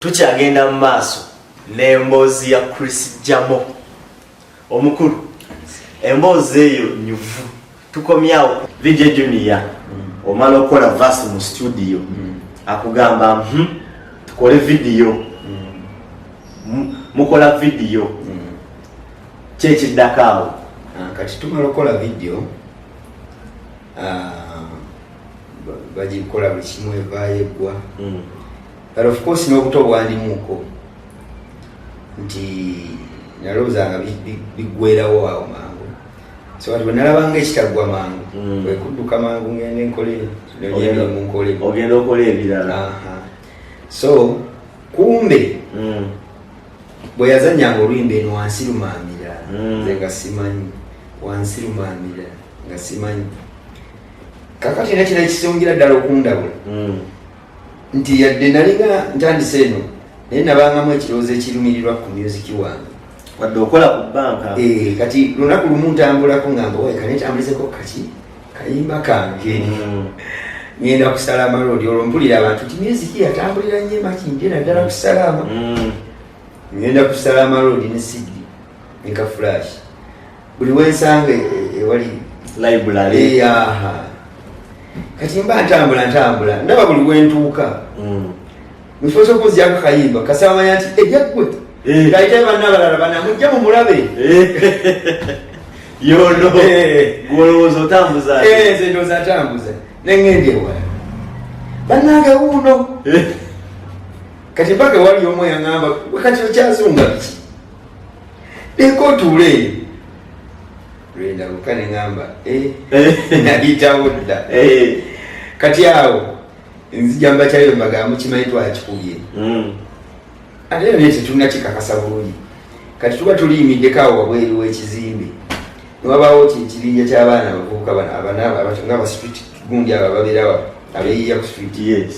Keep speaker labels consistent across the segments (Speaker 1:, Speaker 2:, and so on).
Speaker 1: Tukyagenda mu maaso n'emboozi ya Chris Jamo omukulu. Emboozi eyo nyuvu. Tukomyawo VJ Junior omala okola verse mu studio akugamba tukole video mukola video kyekiddakaawo
Speaker 2: kati tumala okola video bagikola buli kimu evaayegwa. But of course n'obuto bwandimuuko nti nalowoozanga biggwerawo awo mangu, so kati bwe nalabanga ekitaggwa mangu bwe kudduka mangu ngende nkole nkole
Speaker 1: ogenda okola ebirala.
Speaker 2: So kumbe bwe yazannyanga oluyimba eno wansi lumaamira nze nga simanyi, wansi lumaamira nga simanyi. Kakati era kino ekisongira ddala okundabula nti yadde nalinga ntandise eno naye nabangamu ekirowoozo ekirumirirwa ku musiki wange
Speaker 1: wadde okola ku banka.
Speaker 2: Kati lunaku lumu ntambulako ngamba wayi kale ntambulizeko kaki kayimba kange ngenda kusala amalodi olwo mpulira abantu ti musiki yatambulira nnyo emakindi naddala kusalaama ngenda kusala amalodi ne CD ne ka flash buli wensanga ewali
Speaker 1: library.
Speaker 2: Kati mba ntambula ndaba buli wentuuka mufo ky'okuzyako kayimba kasamanya nti ejjaggwe ngaite banna abalala banamujja mu mulabe
Speaker 1: yono gwolowooza otambuza
Speaker 2: nze ndowooza atambuza neŋŋenda ewala bannange wuuno kati mpaka wali omu yaŋŋamba kati okyazunga biki leka otuule lwenda luka neŋŋamba nayitawo dda kati awo nzija mbakyayo mbagamba kimanyi twakikubye ate era naye tetulina kikakasa bulungi. Kati tuba tuliyimiddeko awo wabweru w'ekizimbe newabaawo ekibinja ky'abaana abavubuka nga street gundi abo ababeerawo abeeyiya ku street.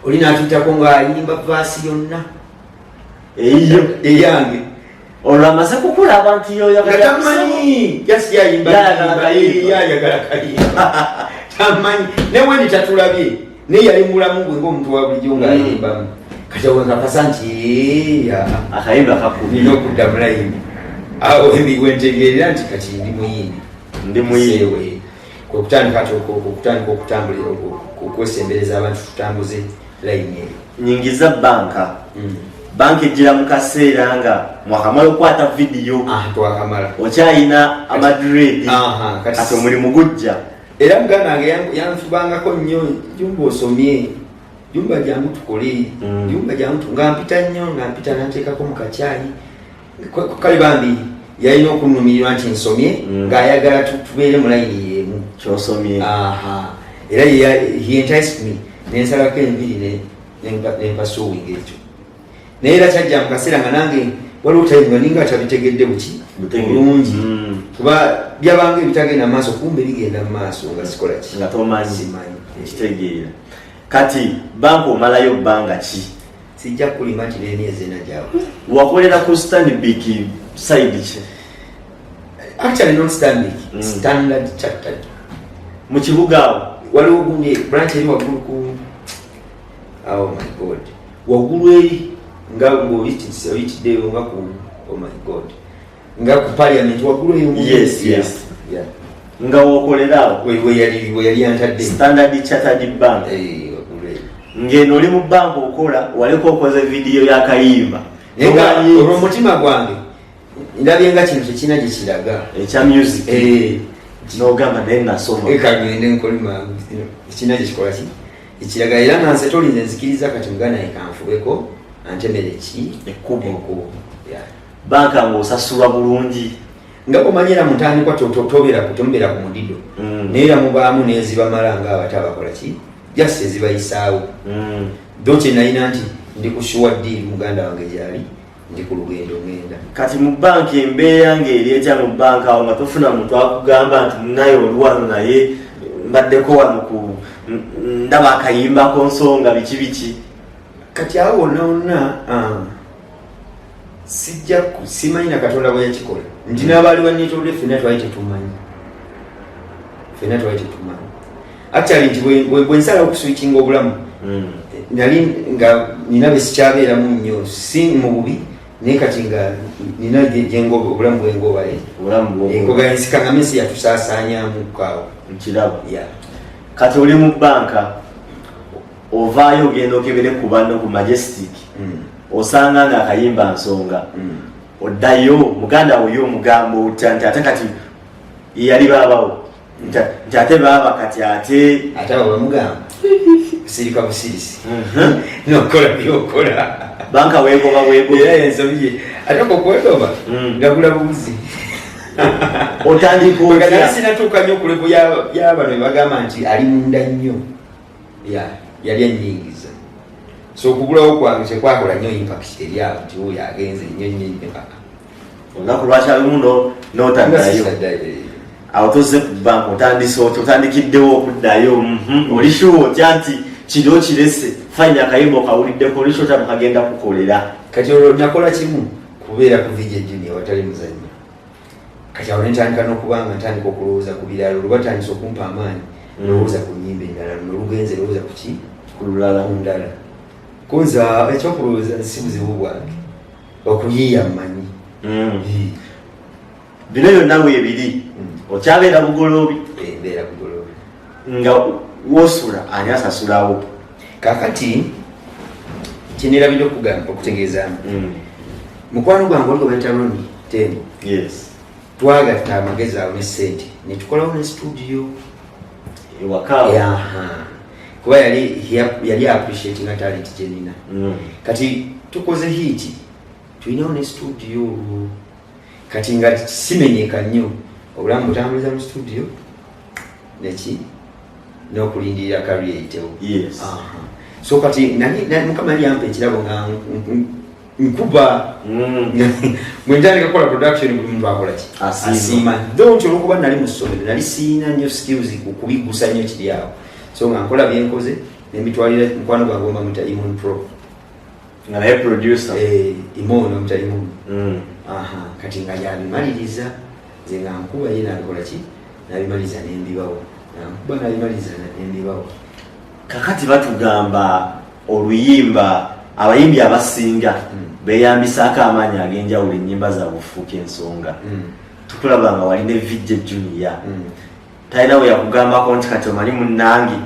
Speaker 2: Oli n'atuyitako ng'ayimba vaasi yonna
Speaker 1: eyo
Speaker 2: eyange
Speaker 1: olwo amaze kukula abantu
Speaker 2: tamanyi just yayagala kayimba tamanyi newendi tatulabye naye yali mulamu gwe ng'omuntu wa bulijjo ng'ayimbamu. Kati awo nkakasa nti
Speaker 1: akayimba kakubye
Speaker 2: nina okudda mulayini awo wentegeerera nti kati ndi muyimbi okutandika okutambulira okwesembereza abantu tutambuze layini eyo.
Speaker 1: nyingiza banka banka ejjira mu kaseera nga mwakamala okukwata vidiyo
Speaker 2: twakamala
Speaker 1: okyayina amadred kati omulimu gujja.
Speaker 2: Era muganda wange yanfubangako nnyo jumba osomye jumba jangu tukole jumba jangu nga mpita nnyo nga mpita nanteekako mu kakyayi kale bambi yalina okunumirwa nti nsomye ng'ayagala tubeere mu layini yeemu
Speaker 1: kyosomye.
Speaker 2: era he enticed me nensalako enviri nempasuwinga ekyo naye era kyajja mu kaseera nga nange waliwo time nga ninga tabitegedde bulungi kuba byabanga ebitagenda mu maaso kumbe bigenda mu maaso nga sikola ki
Speaker 1: nga tomanyi ekitegeera. Kati banka omalayo bbanga ki?
Speaker 2: Sijja kulima nti n'emyezi ena gyawe.
Speaker 1: Wakolera ku Stanbic side ki?
Speaker 2: Actually not Stanbic, Standard Chartered.
Speaker 1: Mu kibuga awo
Speaker 2: waliwo gundi branch eri waggulu ku oh my god waggulu eri nga oyitiddeyo nga ku oh my god nga ku parliament waggulu eyo.
Speaker 1: Yes. nga wokolera awo
Speaker 2: we yali yantadde
Speaker 1: Standard Chartered Bank. Ngeno oli mu banka okola waleko okoze video ya kayimba
Speaker 2: olwo omutima gwange ndabye nga kino tekina gye kiraga
Speaker 1: ekya music n'ogamba naye nasoma
Speaker 2: kagende nkolima ekina gye kikola ki ekiraga era nga nze tolinze nzikiriza kati muganda yekanfubeko antemere ki
Speaker 1: ekkubo banka ng'osasulwa bulungi
Speaker 2: nga omanyira mutandikwa tomubeera ku mudido naye era mubaamu n'ezibamala ng'abate abakola ki just ezibayisaawo do kye nalina nti ndi ku sure deal muganda wange gyali ndi ku lugendo ngenda.
Speaker 1: Kati mu banka embeera ng'eri etya mu banka awo nga tofuna muntu akugamba nti munaye oluwano naye mbaddeko wano ku ndaba akayimbako nsonga biki
Speaker 2: kati awo wonna simanyi na Katonda bwe yakikola nti n'abaali banneetolodde ffenna twali tetumanyi actually nti bwe nsala okuswikinga obulamu nali nga nina besikyabeeramu nnyo si mu bubi naye kati nga nina jengoba obulamu bwengoba engoba yensikanga mesi yatusaasaanyamu kaawo
Speaker 1: nkirabo kati oli mu banka ovaayo ogenda okebere ku banno ku Majestic osanga nga akayimba nsonga oddayo muganda oyo omugambo otya nti ate kati yali baabawo nti ate baaba kati ate
Speaker 2: abo bamugamba sirika busirisi nokola byokola
Speaker 1: banka weegoba
Speaker 2: era ensobi ate kokwegoba ngagula bubuzi
Speaker 1: otandika otya
Speaker 2: sinatuuka nnyo kulevu y'abano bagamba nti ali munda nnyo yali anyingiza so okugulawo kwange kyekwakola nnyo impact eri awo nti oyo agenze nnyo
Speaker 1: olunaku lwakyalimu n'otaddayo awo tozze ku banka otandikiddewo okuddayo oli shuwa otya nti kiro kirese fanya akayimba okawuliddeko oli shuwa tamukagenda kukolera
Speaker 2: kati olwo nakola kimu kubeera ku VJ Junior watali muzannyo kati awo nentandika n'okubanga ntandika okulowooza ku birala olwatandisa okumpa amaanyi lowooza ku nnyimba endala nolugenze lowooza ku ki
Speaker 1: ku lulala
Speaker 2: ndala kunza ekyokulowooza si buzibu bwange okuyiiya mmanyi
Speaker 1: bino byonna weebiri okyabeera bugoloobi
Speaker 2: mbeera bugoloobi
Speaker 1: nga wosula ani asasulawo
Speaker 2: kakati kyenirabidde okutegeezaamu mukwano gwange oligo bayita Roni Temu twagatta amagezi awo ne ssente netukolawo ne studio
Speaker 1: ewakaawo
Speaker 2: kuba yali appreciatinga talent gyenina kati tukoze hiti tulinawo ne studio kati nga simenyeka nnyo obulamu butambuliza mu studio neki n'okulindirira career eyitewo so kati mukama yali yampa ekirabo nga nkuba mwentandika kukola production buli muntu akola ki asiima though nti olwokuba nali mu ssomero nali siina nnyo skills kubigusa nnyo kiri awo so nga nkola byenkoze nembitwalira mukwano gwange omamuyita Imon Pro
Speaker 1: nga naye producer
Speaker 2: Imon omuyita Imon kati nga yabimaliriza nze nga nkuba ye nabikola ki nabimaliriza nembibawo nankuba nabimaliriza nembibawo
Speaker 1: kakati batugamba oluyimba abayimbi abasinga beyambisaako amaanyi ag'enjawulo ennyimba zaabwe okufuuka ensonga tukulaba nga wali ne VJ Junior talina we yakugambako nti kati omali munnange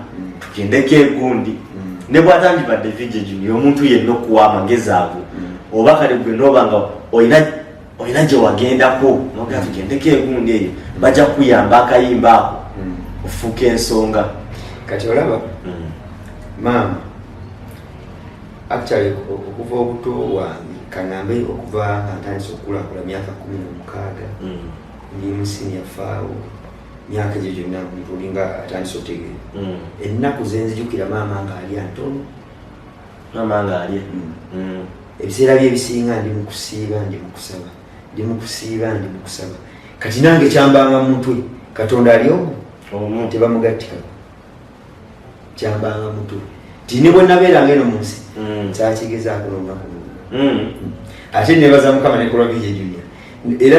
Speaker 1: tugendeko egundi ne bw'atandibadde VJ Junior omuntu yenna okuwa amagezi ago oba kale gwe nooba nga olina gye wagendako noga tugendeko egundi eyo bajja kuyamba akayimba ako ofuuka ensonga
Speaker 2: kati olaba maama actually okuva obuto bwange kanambe okuva nga ntandisa okukulakula myaka 16 ndi mu senior faawo myaka gye gyonna ntulinga atandisa otegeera ennaku zenzijukira maama nga ali antono
Speaker 1: maama nga ali
Speaker 2: ebiseera bye ebisinga ndi mu kusiiba ndi mu kusaba ndi mu kusiiba ndi mu kusaba kati nange kyambanga mu mutwe katonda ali omu tebamugattika kyambanga mu mutwe tini bwe nabeeranga eno mu nsi kyakigezaako n'olunaku ate nebaza mukama nekolwa VJ Junior era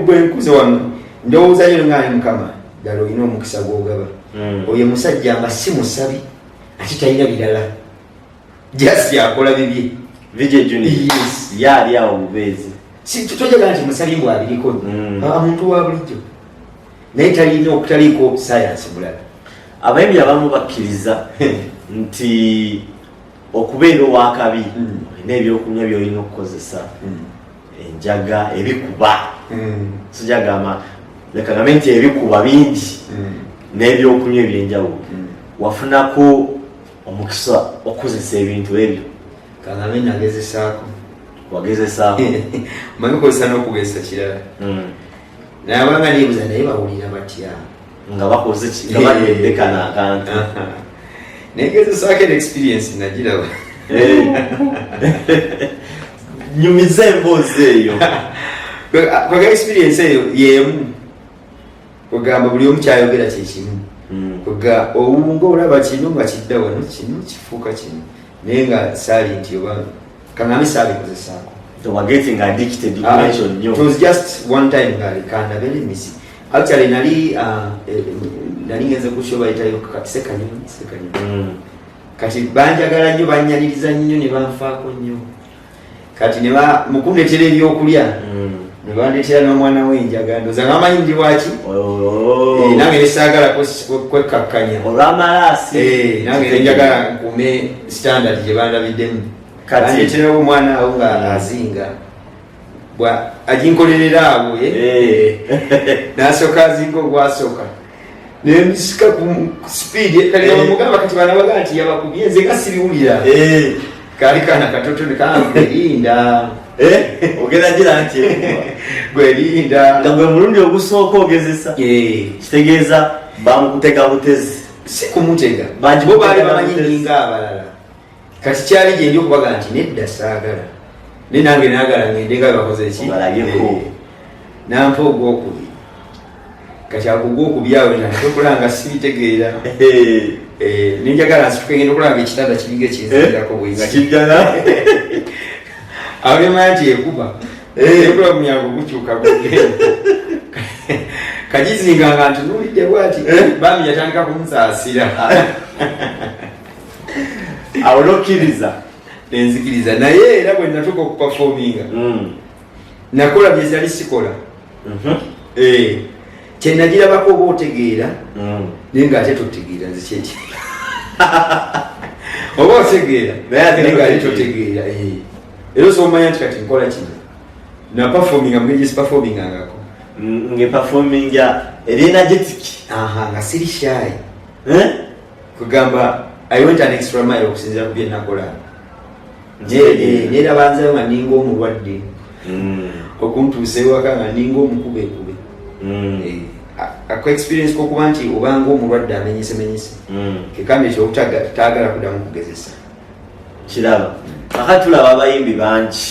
Speaker 2: bwenkuze wano ndowoozayo nga ali mukama ddala olina omukisa gw'ogaba oyo musajja nga si musabi ate talina birala just akola bibye
Speaker 1: VJ Junior yaali awo bubeezi
Speaker 2: tojagala nti musabi mbw abiriko omuntu wa bulijjo naye talina okutaliiko sayansi mulala
Speaker 1: abayimbi abamu bakkiriza nti okubeera owakabi olina ebyokunywa byolina okukozesa enjaga ebikuba sijagamba lekagambe nti ebikuba bingi n'ebyokunywa ebyenjawulo wafunako omukisa okukozesa ebintu ebyo
Speaker 2: kagambe nagezesaako
Speaker 1: wagezesaako
Speaker 2: manyi okozesa n'okugezesa kirala naye abanga nebuza naye bawulira batya
Speaker 1: nga bakoze ki nga baddekana akantu
Speaker 2: negezesaako experience nagiraba
Speaker 1: nyumiza emboozi eyo
Speaker 2: kwaga experience eyo yemu kwegamba buli omu kyayogera kyekimu kwega owunga olaba kino nga kidda wano kino kifuuka kino naye nga saali nti oba kaŋŋambe saabikozesaako
Speaker 1: getting addicted information
Speaker 2: it was just one time nga lekanda very missing actually nali ngenze ku show bayitayo sekanyoni kati banjagala nnyo bannyaniriza nnyo ne banfaako nnyo kati ne mukundeetera ebyokulya ne bandeetera n'omwana w'enjaga ndoza ngamanyi ndi waki nange nesaagala kwekkakkanya
Speaker 1: olwamalaasi
Speaker 2: nange nenjagala nkume standard gye bandabiddemu bandeeterawo omwana awo nga azinga aginkolerera abo nasooka azinga ogwasooka nemisika ku speed kalimugamba kati bana baga nti yabakubye nze nga sibiwulira kali kana katoto nikangerinda
Speaker 1: ogenda gira nti
Speaker 2: gwerinda
Speaker 1: nga gwe mulundi ogusooka ogezesa kitegeeza bamukutega butezi
Speaker 2: si kumutega bo baali bamanyi ninga abalala kati kyali gyendi okubaga nti nedda saagala ne nange naagala ngende nga bakoze ki nampa ogwokubi kati akugwokubi awo natokulanga sibitegeera ninjagala nsituke ngenda okulanga ekitanda kiringa ekinzirako bwengakijjana awo nemanya nti ekuba ekula munyango gukyuka gugenda kagizinganga ntunuulidde bwati bami yatandika kumusaasira
Speaker 1: awo nokkiriza
Speaker 2: nenzikiriza naye era bwe natuka okupafominga nakola byezali sikola kyenagirabako oba otegeera naye nga ate totegeera nze kyeki oba otegeera naye nga ate totegeera era osobola omanya nti kati nkola kino napafominga mugejesipafomingaangako
Speaker 1: ngepafominga energetic
Speaker 2: nga siri shy kugamba I went an extra mile okusinzira ku byenakola neera banzayo nga ninga omulwadde okuntuusa ewaka nga ninga omukubekube ako experience kokuba nti obanga omulwadde amenyesemenyese kekambe ekyobutagala kudamu kugezesa
Speaker 1: kiraba kakati tulaba abayimbi bangi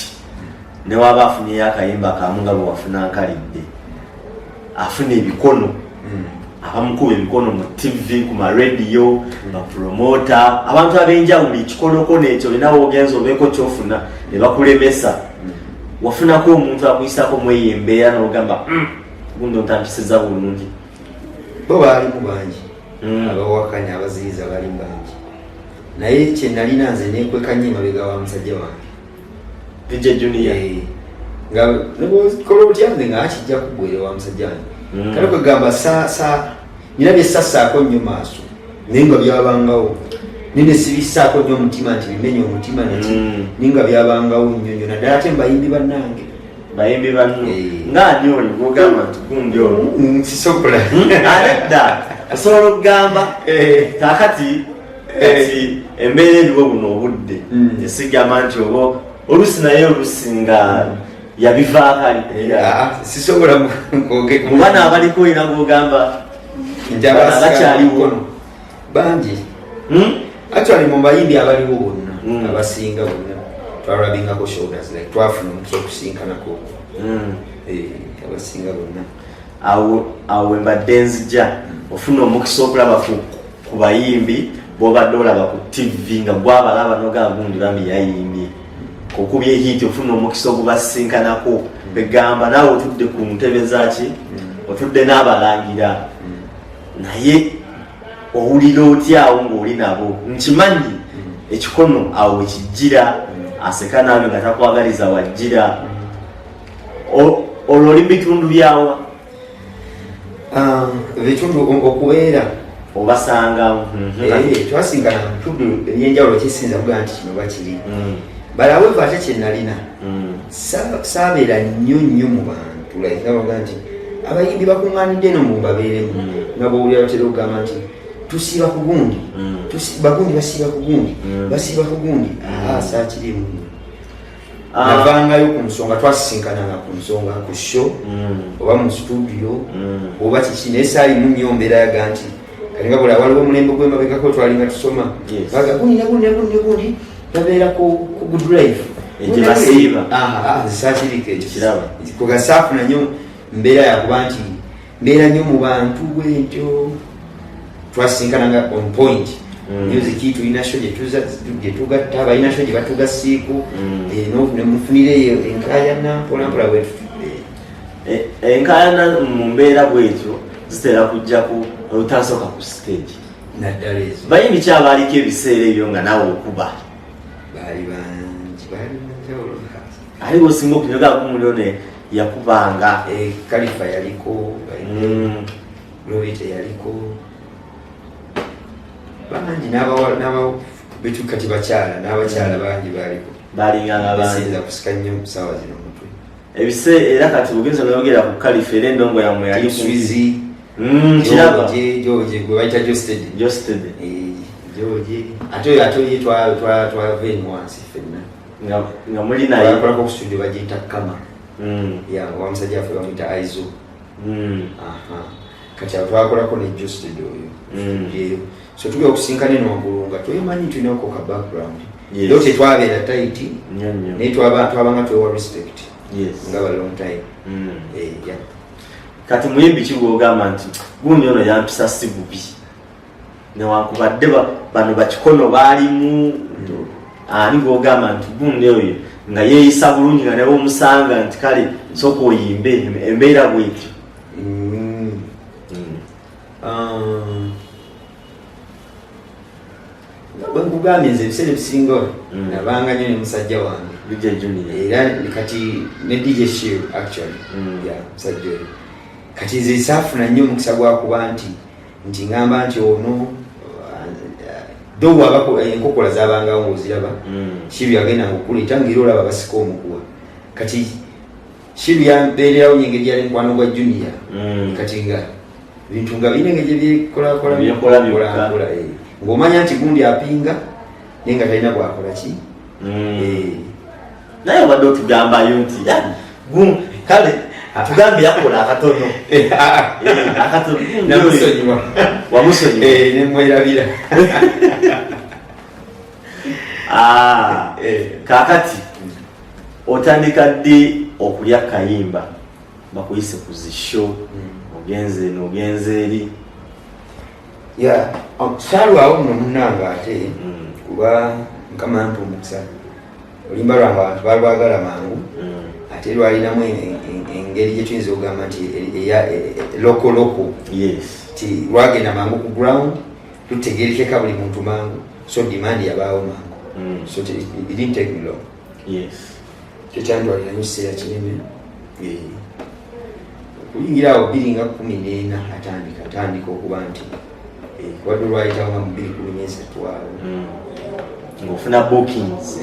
Speaker 1: newaba afunyeyo akayimba kamu nga bwewafuna nkalidde afuna ebikono abamukuba ebikono mu TV ku marediyo bapromota abantu abenjawulo ekikolokono ekyo benawe ogenza obeeko kyofuna ne bakulemesa wafunako omuntu akuyisako mweyembeera n'ogamba gundi ontampisiza bulungi
Speaker 2: bo baalimu bangi abawakanya abaziyiza baalimu bangi naye kyenalina nze nekwekanya emabega wa musajja wange
Speaker 1: DJ Junior
Speaker 2: nga nekola otya nze nga akijja kubwere wa musajja wange kale kwegamba nina byesassaako nnyo maaso naye nga byabangawo nine sibisaako nnyo omutima nti bimenye omutima nati naye nga byabangawo nnyo naddala ate mbayimbi bannange
Speaker 1: bayimbi banno nga nyoli bwogamba nti gundi olwo
Speaker 2: nsisobola
Speaker 1: adda osobola okugamba kakati embeera eriwo buno obudde esigamba nti oba olusi naye olusi nga yabivaako ali
Speaker 2: sisobola
Speaker 1: mubana abaliko era bwogamba abakyaliwo
Speaker 2: bangi actually mu bayimbi abaliwo bonna abasinga bonna twalabingako shoulders like twafuna omukisa okusinkanako abasinga bonna
Speaker 1: awo wembadde nzija ofuna omukisa okulaba ku bayimbi bwobadde olaba ku TV nga gwabalaba nogaa gundi bambi yayimbye okubye hiti ofuna omukisa ogubasinkanako begamba naawe otudde ku ntebe zaki otudde n'abalangira naye owulira otyawo ng'oli nabo nkimanyi ekikono awo wekijjira aseka naawe nga takwagaliza wajjira olwo oli bitundu byawa
Speaker 2: bitundu okubeera
Speaker 1: obasanga
Speaker 2: twasinkana bitundu ebyenjawulo kisinza kugaa nti kino bakiri balawevu ate kyenalina saabeera nnyo mu bantu nga baga nti abayimbi bakuŋŋaanidde eno mumbabeeremu nga bwowulira batera okugamba nti tusiiba ku gundi bagundi basiiba ku gundi basiiba ku gundi saakirimu navangayo ku nsonga twasisinkananga ku nsonga ku show oba mu studio oba kiki naye saalimu nnyo mbeera yaga nti kalinga bula waliwo omulembe gwemabekako twalinga tusoma baga gundi babeera ku good drive
Speaker 1: egyebasiiba
Speaker 2: saakiriko ekyo kugasaafuna nnyo mbeera yakuba nti mbeera nnyo mu bantu bwentyo twasinkananga on point music tulina show gyetugatta balina show gye batugasiiku nemufunireyo enkayana mpolampola bwetu
Speaker 1: enkayana mu mbeera bwetyo zitera kujjaku otasooka ku stage
Speaker 2: naddala ezo
Speaker 1: bayimbi ki abaaliko ebiseera ebyo nga naawe okuba
Speaker 2: baali bangi banjawulo
Speaker 1: aliwo osinga okunyoga kumuliro yakubanga
Speaker 2: Kalifa yaliko Lowite yaliko bangi betu kati bakyala n'abakyala bangi baliko
Speaker 1: balinganga
Speaker 2: basinza kusika nnyo mu ssaawa zino mutwe
Speaker 1: era kati bugenza noyogera ku Kalifa era endongo yamwe yali
Speaker 2: Swizi
Speaker 1: kiraba
Speaker 2: George gwe bayita Josted George ate twava wansi fenna
Speaker 1: nga muli naye
Speaker 2: akolako ku studio bagiyita Kama ya wamusajja affe bamuyita Aizo kati twakolako ne Josted oyo so tugenda okusinkana eno waggulu nga twemanyi tulinako ka background era tetwabeera tight naye twabanga twewa respect nga ba long time
Speaker 1: kati muyimbi ki gwogamba nti gundi ono yampisa si bubi newankubadde bano bakikono baalimu ani gwogamba nti gundi oyo nga yeeyisa bulungi nga newe omusanga nti kale sooka oyimbe embeera bwetyo
Speaker 2: bwenkugambye nze ebiseera ebisinga nabanga nyo ne musajja wange era kati ne DJ Shield actually musajja oyo kati nze saafuna nnyo omukisa gwakuba nti ngamba nti ono dowabako enkokola zabangawo ng'oziraba Shiru yagendanga okuleeta ng'era olaba basika omukuwa kati Shiru yambeererawo nyengeri yali mukwano gwa Junior kati nga bintu nga birina engeri gyebyekolakola ng'omanya nti gundi apinga naye nga talina bwakola ki
Speaker 1: naye obadde otugambayo nti kale tugambe yakola akatono
Speaker 2: namusonyiwa
Speaker 1: wamusonyiwa
Speaker 2: nemwerabira
Speaker 1: kakati otandika ddi okulya kayimba bakuyise ku zisho ogenze eri
Speaker 2: salwawo muno munanga ate kuba nkama mpa omukisa oluyimba lwange abantu balwagala mangu ate lwalinamu engeri gyetuyinza okugamba nti lokoloko ti lwagenda mangu ku ground lutegerekeka buli muntu mangu so demand yabaawo mangu so it didn't take me long kyekyandwalira nyo kiseera kinene okuyingira awo 2014 atandika okuba nti wadde olwayitawo nga mu 2013
Speaker 1: ng'ofuna bookings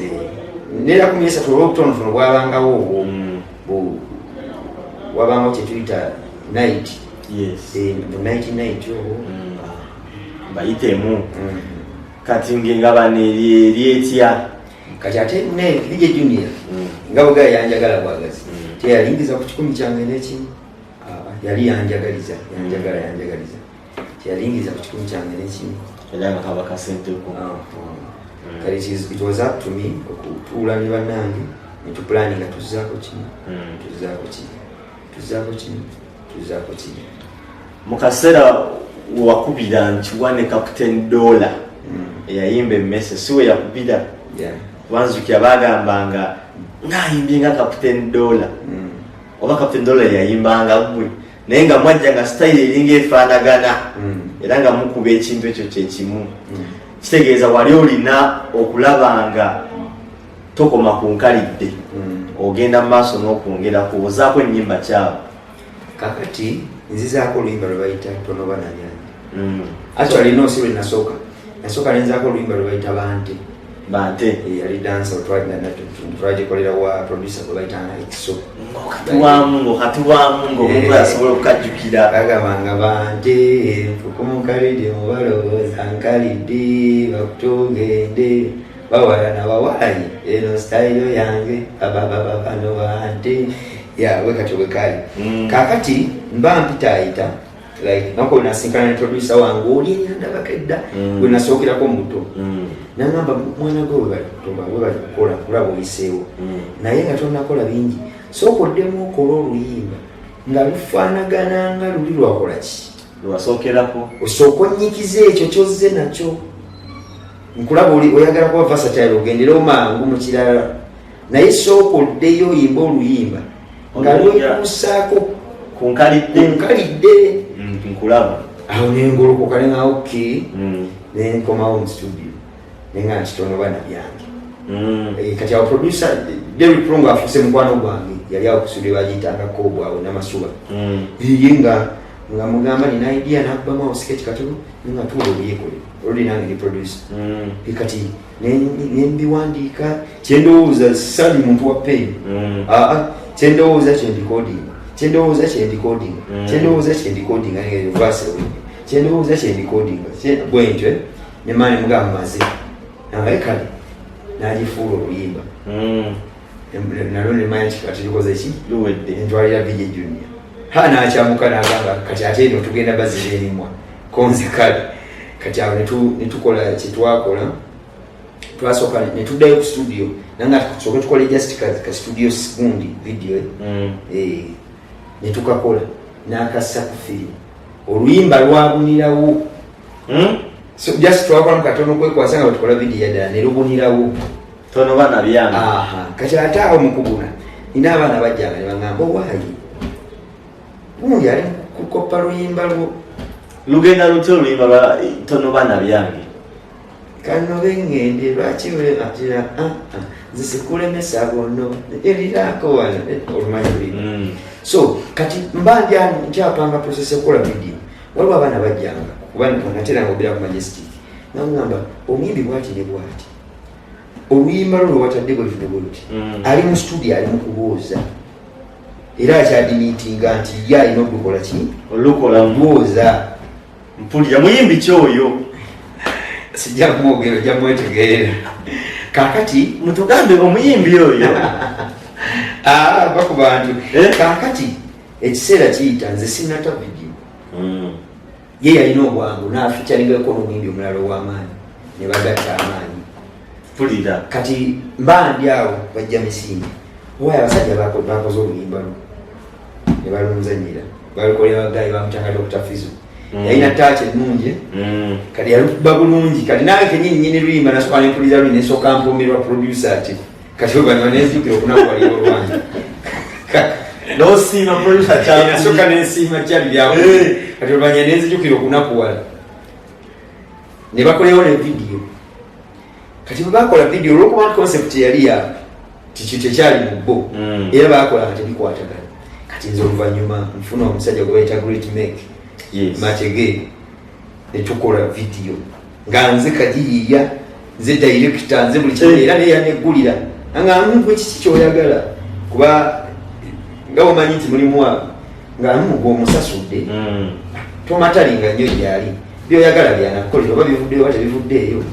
Speaker 2: nera 13 olw'obutonotono bwabangawo wabangawo kyetuyita night night
Speaker 1: bayitemu kati ngengaba neryetya
Speaker 2: kati ate ne DJ Junior nga bwegaya yanjagala bwagazi teyalingiza ku 10 kyange n'ekimu yali yanjagaliza teyalingiza ku 10 kyange n'ekimu
Speaker 1: era nga kaba kasenteko
Speaker 2: kale it was up to me okutuula ne bannange netupulaninga tuzaako kino
Speaker 1: mu kaseera wakubira nti wane Captain Dollar eyayimba emmese siwe yakubira wanzukira bagambanga ngaayimbye nga Captain Dollar oba Captain Dollar yayimbanga gwe naye nga mwajja nga style eringa efaanagana era nga mukuba ekintu ekyo kyekimu kitegeeza wali olina okulaba nga tokoma ku nkalidde ogenda mu maaso n'okwongera kuwozaako ennyimba kyabo
Speaker 2: kakati nzizaako oluyimba lwe bayita tonoba nanyanja actually no si lwe nasooka nenzaako oluyimba lwe bayita bante yali dansa twagikolera wa producer gwe bayitanga ekiso
Speaker 1: okatubwamu ng'omuntu asobola okukajjukira
Speaker 2: bagabanga bante enfukumukalidde mubalowooza nkalidde bakutugende bawala nabawayi eno style yange babababano bante wekati wekali kakati mba mpitaayita like nako nasinkana ne producer wange oli enyandabako edda gwe nasookirako muto nangamba mwana gwe webali kukola kulaba oyiseewo naye nga tonakola bingi sookoddemu okola oluyimba nga lufaanagana nga luli lwakola ki
Speaker 1: lwasookerako
Speaker 2: osooka onnyikiza ekyo kyozze nakyo nkulaba oyagala kuba versatile ogendera mangu mu kirala naye sooka oddeyo oyimba oluyimba nga lwekuusaako
Speaker 1: kunkalidde
Speaker 2: nkulaba aho nengolokoka nenga okay nenkomawo mu studio nenga kitono bana byange kati awo producer Derrick Prongo afuse mukwano gwange yali awo kusudi bagitanga kobo awo namasuba yenga nga mugamba nina idea nakubama awo sketch katono nenga tulo byekole oluli nange ni producer kati nembiwandika kyendowooza sali muntu wa pain kyendowooza kyendicoding kyendowooza kyendicoding ange verse kyendowooza kyendicoding bwentyo nemani mugamba maze naye kale nagifuula oluyimba nalwo nemanyi kati likoze ki entwalira Vijay Junior nakyamuka nagamba kati ate eno tugenda bazira erimwa konze kale kati awo netukola kyetwakola twasooka netuddayo ku studio nanga tusooke tukole just ka studio sekundi video netukakola nakassa ku film oluyimba lwabunirawo so just twakola mukatono kwekwasa nga tukola video yadala nerubunirawo
Speaker 1: tono bana byange
Speaker 2: kati ate awo mukubuna nina abaana bajjanga nebagamba owaayi gundi ali kukopa luyimba lwo
Speaker 1: lugenda lutya oluyimba tono bana byange
Speaker 2: kano bengende lwaki weatira zisikulemesa bono erirako wano olumanyi lulima so kati mbanja nkyapanga process ekola video waliwo abaana bajjanga kubanga nateranga obira ku Majestic nangamba omuyimbi bwati ne bwati oluyimba lwo watadde bwe luti ali mu studio ali mu kubooza era akyadimitinga nti ye alina okukola ki
Speaker 1: olukola
Speaker 2: mbooza
Speaker 1: mpulira muyimbi kyoyo
Speaker 2: sijja kumwogera ojja mwetegeera kakati
Speaker 1: mutugambe omuyimbi oyo
Speaker 2: baku bantu kakati ekiseera kiyita nze sinata video ye yalina obwangu nafikyalingako n'omuyimbi omulala ow'amaanyi ne bagatta amaanyi
Speaker 1: pulira
Speaker 2: kati mbandi awo bajja misinde owaye abasajja bakoze oluyimba lwo ne balunzanyira balukolera bagayi bamutanga Dr. Fizo yalina taaki ennungi kati yalukuba bulungi kati nange kenyini luyimba nasooka nempulira luli nesooka mpumirwa producer ati kati oluvanyuma nenzijukira okunakuwalira olwange
Speaker 1: nosiima producer kyali
Speaker 2: nasooka nensiima kyali byawo kati oluvanyuma nenzijukira okunakuwala ne bakolewo ne video kati bwe bakola video olwokuba concept yali ya kiki tekyali mu bbo era bakola nga tebikwatagana kati nze oluvanyuma nfuna omusajja gwe bayita Great Make Machege netukola video nga nze kajiyiya nze director nze buli kimu era naye yaneggulira nga muntu ekiki kyoyagala kuba nga omanyi nti mulimu wabo nga mugo omusasudde tomatalinga nnyo gyali byoyagala byanakukolera oba bivuddeyo oba tebivuddeeyo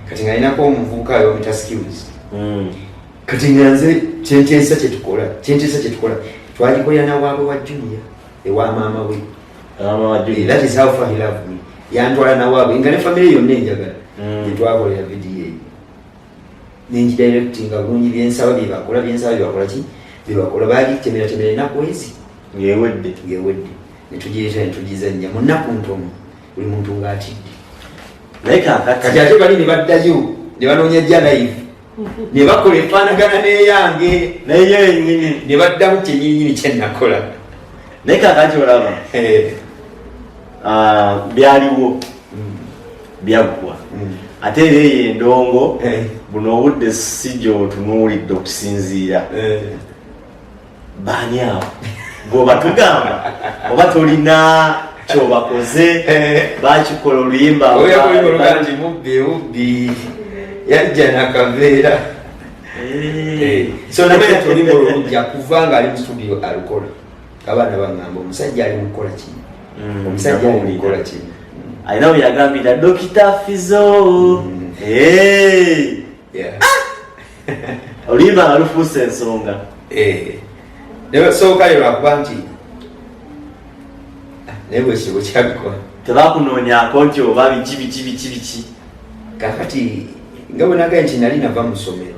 Speaker 2: kati nga alinako omuvubuka ayo bamuyita skills kati nga nze kyenteesa kyetukola twagikolera nawaabwe wa Junior ewa maama we that is how far he loved me yantwala nawaabwe nga ne family yonna enjagala gyetwakolera video eyo nengidirectinga bulungi byensaba byebakola ki byebakola bagitemera enaku ezi
Speaker 1: ngewedde
Speaker 2: netugireeta netugizanya mu nnaku ntono buli muntu ng'atidde
Speaker 1: naye kakati
Speaker 2: ate bali ne baddayo ne banoonya jja live ne bakola efaanagana n'eyange
Speaker 1: naye yenyini
Speaker 2: ne baddamu kyenyinyini kyenakola
Speaker 1: naye kakati olaba byaliwo byaggwa ate era eyo endongo buno obudde sijjo otunuulidde okusinziira baani awo bw'oba tugamba oba tolina kyobakoze bakikola oluyimba
Speaker 2: nti mubbi yajja nakaveera so namanya oluyimba olujja kuva nga ali mu studio alukola abaana bagamba omusajja ali mukukola kino omusajja ali mukukola kino
Speaker 1: alina bwe yagambira Dr. Fizo oluyimba nga lufuuse ensonga
Speaker 2: sooka yo lwakuba nti naye bwekibo kyabikola
Speaker 1: tebakunoonyako nti oba biki
Speaker 2: kakati nga bwenagaye nti nali nava mu ssomero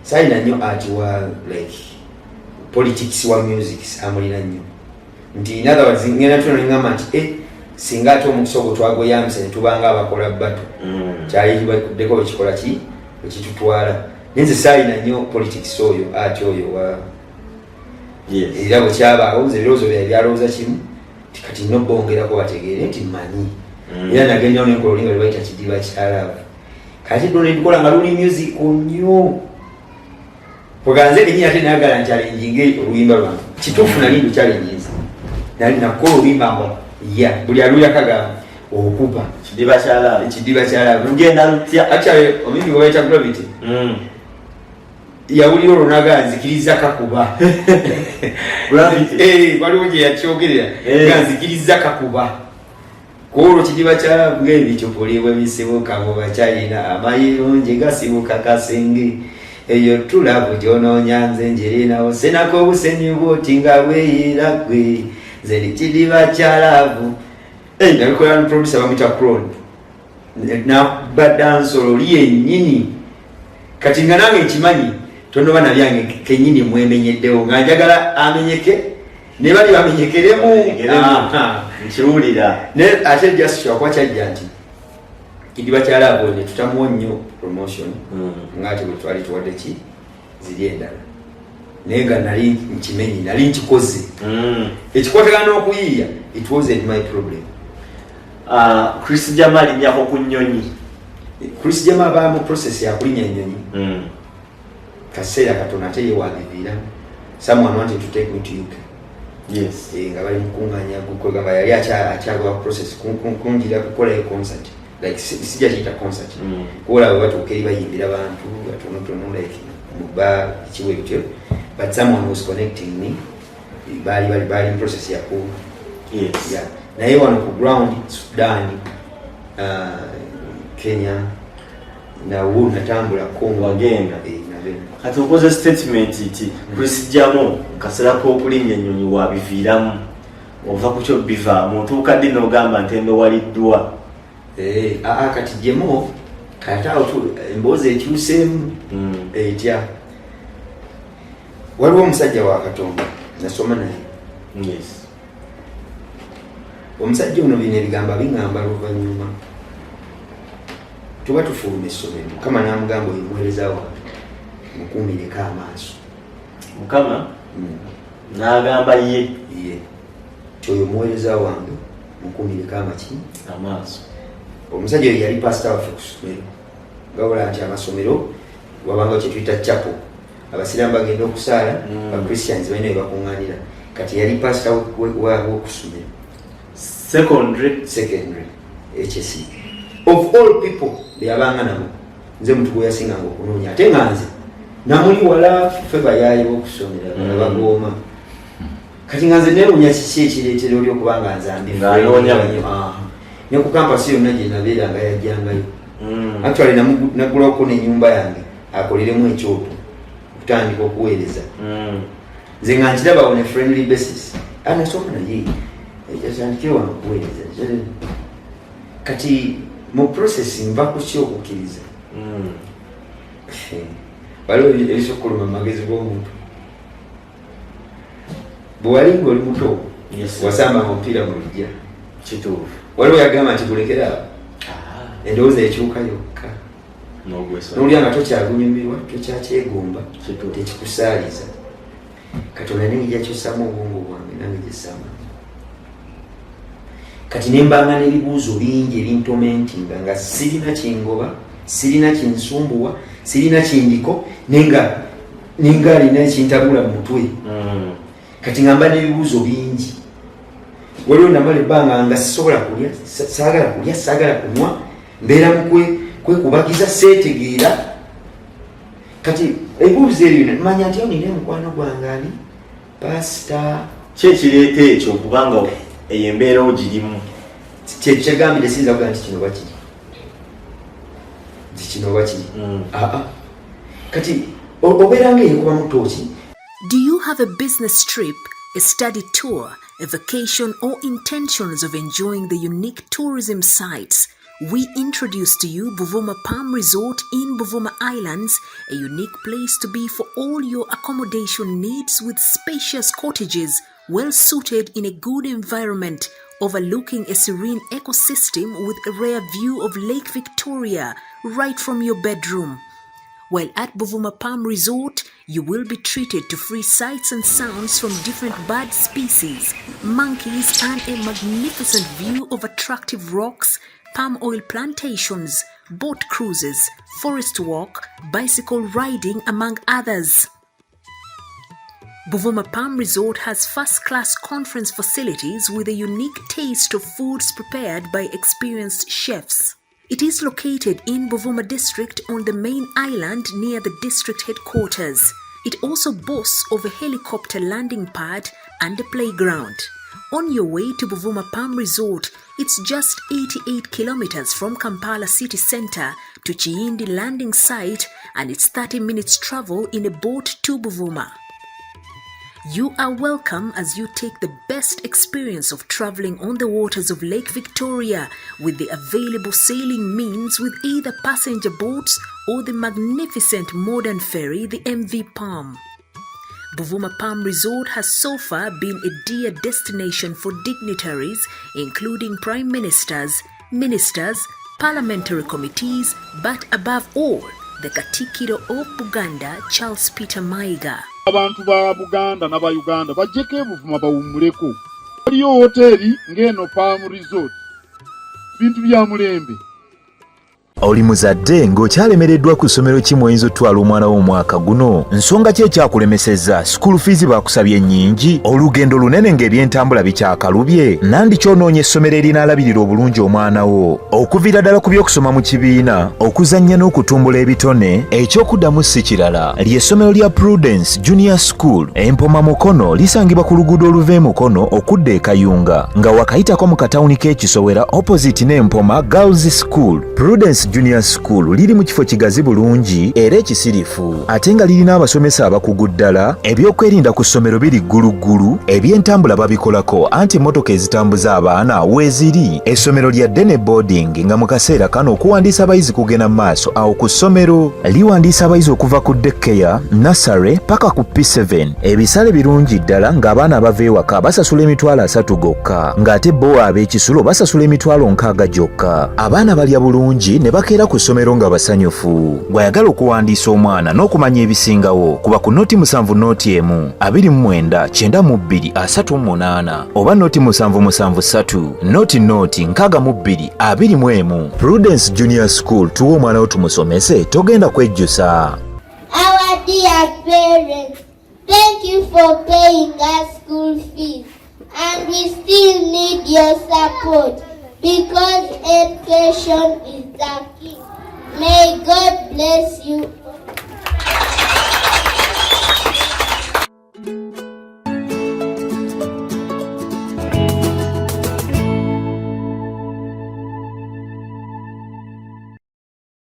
Speaker 2: saalina nnyo ati wa like politics wa music amulina nnyo nti in other words ngenda tuno ningamba nti singa ate omukisa ogwo twagoyambisa netubanga abakola bato kyali baddeko bekikola ki ekitutwala naye nze saalina nnyo politics oyo ati oyo wa era bwe kyabaawo nze ebirowoozo byali byalowooza kimu kati nobongerako bategeere nti mmanyi era nagendawo nenkola olinga lwebayita kidiba kyalavu kati donedikola nga luli music nnyo poganze kenyini ate nayagala nchalenjinge oluyimba lwange kituufu nali ndukyalenjinza nali nakola oluyimba ngo ya buli aluyakagamba okuba kidiba kyalavu
Speaker 1: ngenda lutya
Speaker 2: actually omimi gwebayita gravity yawulira olwo naga nzikiriza kakuba waliwo gye yakyogerera nga nzikiriza kakuba kuolwo kidiba kyalavu ng'ebicopolibwa bisibuka mu bakyalina amayirungi gasibuka kasenge eyo tulavu gyonoonya nze njerinawo senako obusenyi bwoti nga bweyira gwe nze ni kidiba kyalavu nabikola producer bamwita Cron nabadansolo li yennyini kati nga nange nkimanyi tonoba nabyange kenyini mwemenyeddewo nga njagala amenyeke ne bali bamenyekeremu
Speaker 1: nkiwulira
Speaker 2: ate jasitwa kwa kyajja nti kidiba kyalavu ne tutamuwa nnyo promotion ng'ate bwe twali tuwadde ki ziri endala naye nga nali nkimenyi nali nkikoze ekikwatagana okuyiiya it wasn't my problem.
Speaker 1: Chris Jama alinyako ku nnyonyi.
Speaker 2: Chris Jama aba mu process ya kulinya ennyonyi kaseera katono ate ye wabiviira someone wanted to take me to UK.
Speaker 1: Yes.
Speaker 2: Nga bali mukunganya gukogamba yali akyagwa process kunjira kukola e concert like sija kita concert kola watu ukeri bayimbira abantu batono like muba kiwe kityo but someone was connecting me bali in process ya ku
Speaker 1: yes
Speaker 2: yeah na hiyo wana ku ground Sudan Kenya na huu natambula Kongo
Speaker 1: wagenda kati ukoze statement iti Chris Jamo kasera ko kulinya nyonyi wabiviiramu ova kucho biva muntu kadde no gamba ntendo waliddwa
Speaker 2: kati Jemo kata otu mboze ekyusemu etya waliwo omusajja wa Katonda nasoma naye
Speaker 1: yes
Speaker 2: omusajja ono bine bigamba bingamba luvannyuma tuba tufuluma essomero Mukama namugamba oyimwereza wange mukuumireko amaaso
Speaker 1: Mukama n'agamba ye
Speaker 2: kyoyo muweereza wange mukuumireko amaaso omusajja oyo yali pastor waffe ku ssomero gawula nti amasomero wabanga kye tuyita chapel abasiraamu bagenda okusaala Christians balina we bakuŋŋaanira kati yali pastor w'oku ssomero
Speaker 1: secondary
Speaker 2: HSC of all people byabanga nabo nze muntu gwe yasinganga okunoonya ate nga nze namuli wala ffe bayaye b'okusomera bagooma kati nga nze neewuunya kiki ekireetera oli okubanga nzambi ne ku kampasi yonna gye nabeeranga yajjangayo actually nagulako n'ennyumba yange akoleremu ekyoto okutandika okuweereza nze nga nkiraba on a friendly basis nasooka naye yatandikire wano okuweereza kati mu process nva ku ki okukkiriza waliwo ebisokuluma mu magezi g'omuntu bwe wali ng'oli muto wasamba omupiira mu lujja
Speaker 1: kituufu
Speaker 2: waliwo yagamba nti gulekera awo endowooza ekyuka yokka n'olya nga tokyagunyumirwa tokyakyegomba tekikusaaliza Katonda nengija kyosaamu obwongo bwange nange gyesama kati nembanga n'ebibuuzo bingi ebintomentinga nga sirina kingoba sirina kinsumbuwa sirina kindiko nenga alina ekintabula mu mutwe kati ngamba n'ebibuuzo bingi waliwo namala ebbanga nga sisobola kulya saagala kunywa mbeera mu kwekubagiza seetegeera kati ebibuuzo ebyo manya nti nina mukwano gwange ani pasita
Speaker 1: kyekireeta ekyo kubanga eyo embeera ogirimu
Speaker 2: kyegambire siyinza kugaa nti kino oba kiri kati obeeranga eyekuba mu tooki.
Speaker 3: Do you have a business trip, a study tour, a vacation, or intentions of enjoying the unique tourism sites? We introduce to you Buvuma Palm Resort in Buvuma Islands, a unique place to be for all your accommodation needs with spacious cottages, well suited in a good environment, overlooking a serene ecosystem with a rare view of Lake Victoria right from your bedroom. while at Buvuma Palm Resort, you will be treated to free sights and sounds from different bird species, monkeys, and a magnificent view of attractive rocks, palm oil plantations, boat cruises, forest walk, bicycle riding, among others. Buvuma Palm Resort has first-class conference facilities with a unique taste of foods prepared by experienced chefs. It is located in Buvuma district on the main island near the district headquarters. It also boasts of a helicopter landing pad and a playground. On your way to Buvuma Palm Resort, it's just 88 kilometers from Kampala city center to Chiindi landing site, and it's 30 minutes travel in a boat to Buvuma. You are welcome as you take the best experience of traveling on the waters of Lake Victoria with the available sailing means with either passenger boats or the magnificent modern ferry, the MV Palm. Buvuma Palm Resort has so far been a dear destination for dignitaries, including prime ministers, ministers, parliamentary committees, but above all, the Katikiro of Buganda, Charles Peter Mayiga.
Speaker 4: Abantu ba Buganda na ba Uganda bajjeko Buvuma bawumuleko. Waliyo hoteli ng'eno Palm Resort. Bintu bya mulembe.
Speaker 5: Oli muzadde ng'okyalemereddwa ku ssomero ki mw'oyinza otwala omwana wo omwaka guno? Nsonga ki ekyakulemesezza? School fees bakusabye nnyingi? Olugendo lunene ng'ebyentambula bikyakalubye? Nandi ky'onoonya essomero erinaalabirira obulungi omwana wo? Okuviira ddala ku by'okusoma mu kibiina, okuzannya n'okutumbula ebitone, ekyokuddamu si kirala. Ly'essomero lya Prudence Junior School, Empoma Mukono, lisangibwa ku luguudo oluva e Mukono okudda e Kayunga, nga wakayitako mu katawuni k'Ekisowera opposite n'Empoma Girls School. Prudence Junior School liri mu kifo kigazi bulungi era ekisirifu, ate nga lirina abasomesa abakugu ddala, ebyokwerinda ku ssomero biri gguluggulu, ebyentambula babikolako anti emmotoka ezitambuza abaana weeziri. Essomero lya Dene Boarding nga mu kaseera kano okuwandiisa abayizi kugenda mu maaso awo ku ssomero. Liwandiisa abayizi okuva ku daycare, nursery paka ku P7. Ebisale birungi ddala ng'abaana abava ewaka basasula emitwalo 3 gokka, ng'ate bo ab'ekisulo basasula emitwalo 6 gyokka. Abaana balya bulungi ne bakeera ku ssomero nga basanyufu. Bw'ayagala okuwandiisa omwana n'okumanya ebisingawo, kuba ku noti 7 noti 1 29 92 38 oba noti 773 noti 62 21. Prudence Junior School, tuwa omwana wo tumusomese, togenda kwejjusa.
Speaker 6: Our dear parents, thank you for paying us school fees, and we still need your support because education is the key. May God bless you all.